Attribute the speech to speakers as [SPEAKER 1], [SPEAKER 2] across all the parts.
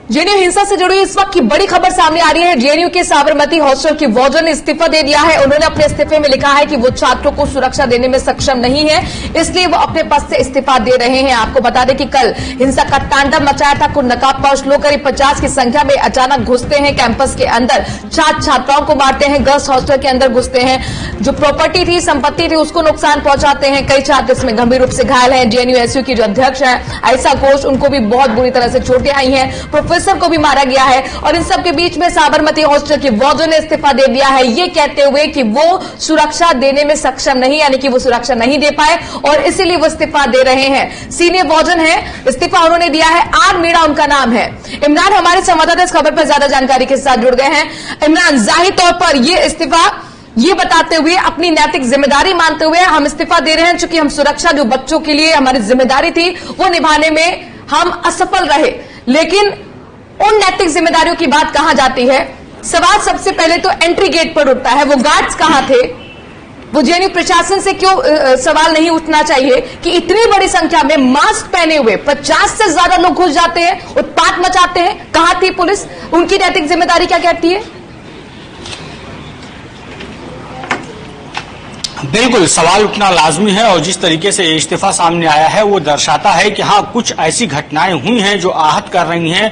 [SPEAKER 1] JNU हिंसा से जुड़ी इस वक्त की बड़ी खबर सामने आ रही है। जेएनयू के साबरमती हॉस्टल की वार्डन ने इस्तीफा दे दिया है। उन्होंने अपने इस्तीफे में लिखा है कि वो छात्रों को सुरक्षा देने में सक्षम नहीं है, इसलिए वो अपने पद से इस्तीफा दे रहे हैं। आपको बता दें कि कल हिंसा का तांडव मचाया था। कुछ नकाबपोश लोग करीब 50 की संख्या में अचानक घुसते हैं कैंपस के अंदर, छात्र छात्राओं को मारते हैं, गर्ल्स हॉस्टल के अंदर घुसते हैं, जो प्रॉपर्टी थी, संपत्ति थी, उसको नुकसान पहुंचाते हैं। कई छात्र इसमें गंभीर रूप से घायल हैं। जेएनयू एसयू की जो अध्यक्ष है आयशा घोष, उनको भी बहुत बुरी तरह से चोटें आई हैं, प्रोफेसर को भी मारा गया है। और इन सब के बीच में साबरमती हॉस्टल की वार्डन ने इस्तीफा दे दिया है, ये कहते हुए कि वो सुरक्षा देने में सक्षम नहीं, यानी कि वो सुरक्षा नहीं दे पाए और इसीलिए वो इस्तीफा दे रहे हैं। सीनियर वार्डन है, इस्तीफा उन्होंने दिया है। आर मीणा उनका नाम है। इमरान हमारे संवाददाता इस खबर पर ज्यादा जानकारी के साथ जुड़ गए हैं। इमरान, जाहिर तौर पर ये इस्तीफा ये बताते हुए, अपनी नैतिक जिम्मेदारी मानते हुए हम इस्तीफा दे रहे हैं, चूंकि हम सुरक्षा जो बच्चों के लिए हमारी जिम्मेदारी थी वो निभाने में हम असफल रहे। लेकिन उन नैतिक जिम्मेदारियों की बात कहां जाती है? सवाल सबसे पहले तो एंट्री गेट पर उठता है, वो गार्ड्स कहां थे? वो जेएनयू प्रशासन से क्यों सवाल नहीं उठना चाहिए कि इतनी बड़ी संख्या में मास्क पहने हुए 50 से ज्यादा लोग घुस जाते हैं, उत्पात मचाते हैं? कहां थी पुलिस? उनकी नैतिक जिम्मेदारी क्या कहती है?
[SPEAKER 2] बिल्कुल, सवाल उठना लाजमी है और जिस तरीके से इस्तीफा सामने आया है वो दर्शाता है कि हाँ, कुछ ऐसी घटनाएं हुई हैं जो आहत कर रही हैं,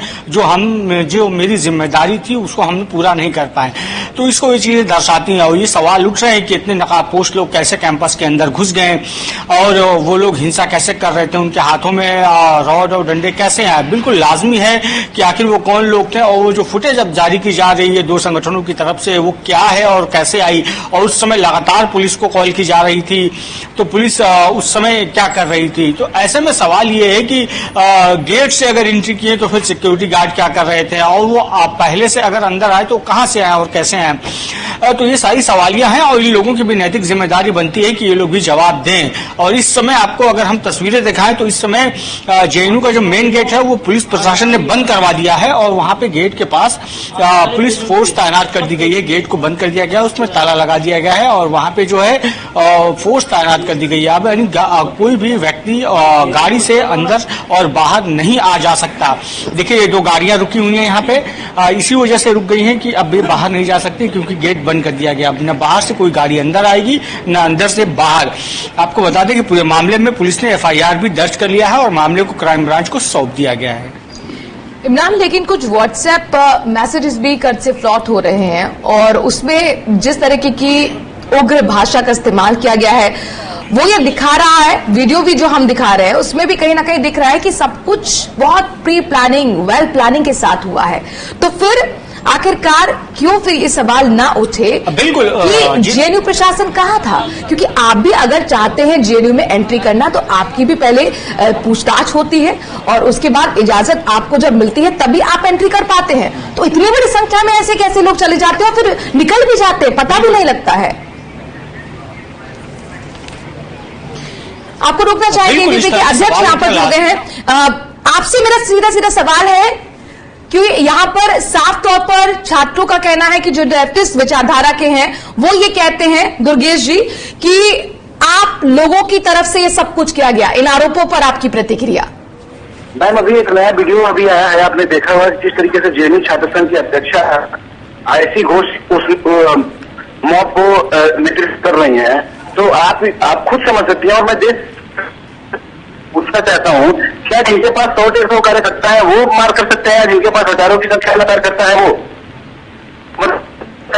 [SPEAKER 2] जो मेरी जिम्मेदारी थी उसको हम पूरा नहीं कर पाए। तो इसको ये चीजें दर्शाती हैं और ये सवाल उठ रहे हैं कि इतने नकाबपोश लोग कैसे कैंपस के अंदर घुस गए और वो लोग हिंसा कैसे कर रहे थे, उनके हाथों में रॉड और डंडे कैसे आए। बिल्कुल लाजमी है कि आखिर वो कौन लोग थे और वो जो फुटेज अब जारी की जा रही है दो संगठनों की तरफ से, वो क्या है और कैसे आई, और उस समय लगातार पुलिस को कॉल की जा रही थी, तो पुलिस उस समय क्या कर रही थी। तो ऐसे में सवाल ये है कि गेट से अगर एंट्री किए तो फिर सिक्योरिटी गार्ड क्या कर रहे थे, और वो पहले से अगर अंदर आए तो कहां से आए और कैसे आए। तो ये सारी सवालियां हैं और इन लोगों की भी नैतिक जिम्मेदारी बनती है कि ये लोग भी जवाब दें। और इस समय आपको अगर हम तस्वीरें दिखाएं तो इस समय जेएनयू का जो मेन गेट है वो पुलिस प्रशासन ने बंद करवा दिया है और वहां पे गेट के पास पुलिस फोर्स तैनात कर दी गई है। गेट को बंद कर दिया गया, उसमें ताला लगा दिया गया है और वहां पे जो है फोर्स तैनात कर दी गई है। अब यानी कोई भी व्यक्ति गाड़ी से अंदर और बाहर नहीं आ जा सकता। देखिए, ये दो गाड़ियां रुकी हुई हैं यहाँ पे, इसी वजह से रुक गई हैं कि अब ये बाहर नहीं जा सकती क्योंकि गेट बंद कर दिया गया। अब न बाहर से कोई गाड़ी अंदर आएगी न अंदर से बाहर। आपको बता दें कि पूरे मामले में पुलिस ने एफआईआर भी दर्ज कर लिया है और मामले को क्राइम ब्रांच को सौंप दिया गया है।
[SPEAKER 1] इमरान, लेकिन कुछ व्हाट्सएप मैसेजेस भी कट से फ्लॉट हो रहे हैं और उसमें जिस तरीके की उग्र भाषा का इस्तेमाल किया गया है वो ये दिखा रहा है, वीडियो भी जो हम दिखा रहे हैं उसमें भी कहीं ना कहीं दिख रहा है कि सब कुछ बहुत प्री प्लानिंग, वेल प्लानिंग के साथ हुआ है। तो फिर आखिरकार क्यों फिर ये सवाल ना उठे
[SPEAKER 2] बिल्कुल
[SPEAKER 1] कि जेएनयू प्रशासन कहाँ था? क्योंकि आप भी अगर चाहते हैं जेएनयू में एंट्री करना तो आपकी भी पहले पूछताछ होती है और उसके बाद इजाजत आपको जब मिलती है तभी आप एंट्री कर पाते हैं। तो इतनी बड़ी संख्या में ऐसे कैसे लोग चले जाते हैं और फिर निकल भी जाते हैं, पता भी नहीं लगता है। आपको रोकना चाहेंगे क्योंकि अध्यक्ष यहाँ पर जुड़ गए हैं। आपसे मेरा सीधा सीधा सवाल है, क्योंकि यहाँ पर साफ तौर पर छात्रों का कहना है कि जो लेफ्टिस्ट विचारधारा के हैं वो ये कहते हैं, दुर्गेश जी, कि आप लोगों की तरफ से ये सब कुछ किया गया। इन आरोपों पर आपकी प्रतिक्रिया?
[SPEAKER 3] मैम, अभी एक नया वीडियो अभी आया है, आपने देखा हुआ जिस तरीके से जेएनयू छात्र संघ की अध्यक्षा आयशी घोष उस मॉब को नेतृत्व कर रही हैं, तो आप खुद समझ सकती हैं। और मैं पूछना चाहता हूँ, क्या जिनके पास 100-150 कार्यकर्ता है वो मार कर सकते हैं, जिनके पास हजारों की संख्या में कार्यकर्ता है वो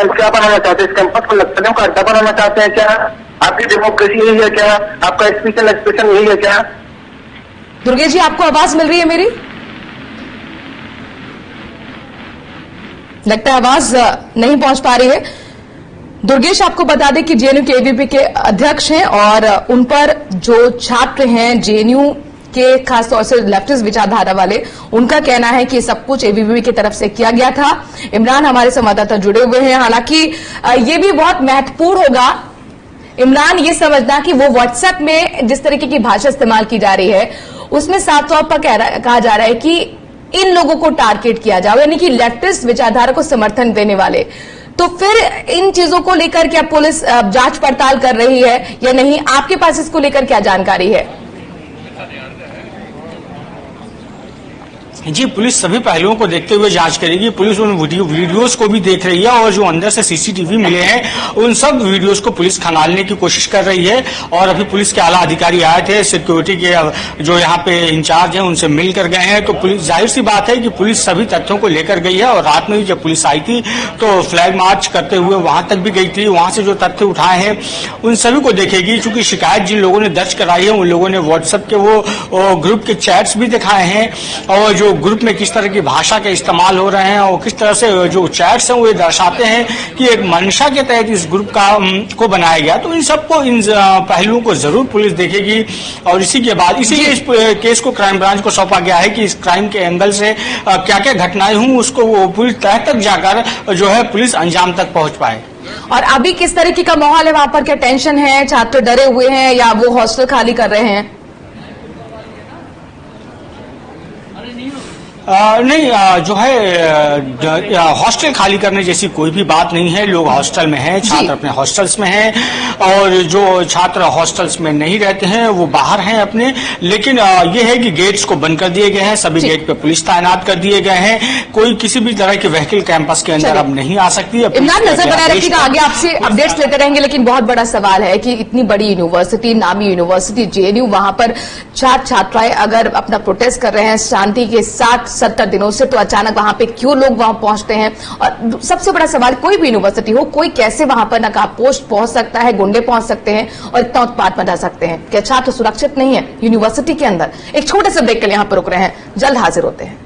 [SPEAKER 3] क्या बनाना चाहते हैं? इस कैंपस को नक्सलियों का अड्डा बनाना चाहते हैं क्या? आपकी डेमोक्रेसी यही है क्या? आपका स्पीच एक्सप्रेशन यही है क्या?
[SPEAKER 1] दुर्गेश जी, आपको आवाज मिल रही है मेरी? लगता है आवाज नहीं पहुंच पा रही है। दुर्गेश, आपको बता दें कि जेएनयू के एबीवीपी के अध्यक्ष हैं और उन पर जो छात्र हैं जेएनयू के, खासतौर से लेफ्टिस्ट विचारधारा वाले, उनका कहना है कि सब कुछ एबीवीपी की तरफ से किया गया था। इमरान हमारे संवाददाता जुड़े हुए हैं। हालांकि ये भी बहुत महत्वपूर्ण होगा इमरान ये समझना कि वो व्हाट्सएप में जिस तरीके की भाषा इस्तेमाल की जा रही है उसमें साफ तौर पर कहा जा रहा है कि इन लोगों को टारगेट किया जाए, यानी कि लेफ्टिस्ट विचारधारा को समर्थन देने वाले। तो फिर इन चीजों को लेकर क्या पुलिस जांच पड़ताल कर रही है या नहीं? आपके पास इसको लेकर क्या जानकारी है?
[SPEAKER 2] जी, पुलिस सभी पहलुओं को देखते हुए जांच करेगी। पुलिस उन वीडियोस को भी देख रही है और जो अंदर से सीसीटीवी मिले हैं उन सब वीडियोस को पुलिस खंगालने की कोशिश कर रही है। और अभी पुलिस के आला अधिकारी आए थे, सिक्योरिटी के जो यहाँ पे इंचार्ज हैं उनसे मिलकर गए हैं। तो पुलिस, जाहिर सी बात है कि पुलिस सभी तथ्यों को लेकर गई है। और रात में भी जब पुलिस आई थी तो फ्लैग मार्च करते हुए वहां तक भी गई थी। वहां से जो तथ्य उठाए हैं उन सभी को देखेगी। चूंकि शिकायत जिन लोगों ने दर्ज कराई है उन लोगों ने व्हाट्सएप के वो ग्रुप के चैट्स भी दिखाए हैं और जो ग्रुप में किस तरह की भाषा के इस्तेमाल हो रहे हैं और किस तरह से जो चैट्स हैं वो ये दर्शाते हैं कि एक मंशा के तहत इस ग्रुप को बनाया गया। तो इन सबको, इन पहलुओं को जरूर पुलिस देखेगी। और इसी के बाद इसीलिए इस केस को क्राइम ब्रांच को सौंपा गया है कि इस क्राइम के एंगल से क्या क्या घटनाएं हुई उसको वो पूरी तह तक जाकर जो है पुलिस अंजाम तक पहुंच पाए।
[SPEAKER 1] और अभी किस तरीके का माहौल है वहां पर? क्या टेंशन है, छात्र डरे हुए हैं या वो हॉस्टल खाली कर रहे हैं?
[SPEAKER 2] नहीं, जो है हॉस्टल खाली करने जैसी कोई भी बात नहीं है। लोग हॉस्टल में हैं, छात्र अपने हॉस्टल्स में हैं और जो छात्र हॉस्टल्स में नहीं रहते हैं वो बाहर हैं अपने। लेकिन ये है कि गेट्स को बंद कर दिए गए हैं, सभी गेट पे पुलिस तैनात कर दिए गए हैं। कोई किसी भी तरह की व्हीकल कैंपस के अंदर अब नहीं आ सकती।
[SPEAKER 1] इमरान, नजर बनाए रखिएगा, आगे आपसे अपडेट्स लेते रहेंगे। लेकिन बहुत बड़ा सवाल है कि इतनी बड़ी यूनिवर्सिटी, नामी यूनिवर्सिटी जेएनयू, वहां पर छात्र छात्राएं अगर अपना प्रोटेस्ट कर रहे हैं शांति के साथ 70 दिनों से, तो अचानक वहां पे क्यों लोग वहां पहुंचते हैं? और सबसे बड़ा सवाल, कोई भी यूनिवर्सिटी हो, कोई कैसे वहां पर नकाबपोश पहुंच सकता है, गुंडे पहुंच सकते हैं और इतना उत्पात मचा सकते हैं? क्या छात्र सुरक्षित नहीं है यूनिवर्सिटी के अंदर? एक छोटे से ब्रेक के लिए यहां पर रुक रहे हैं, जल्द हाजिर होते हैं।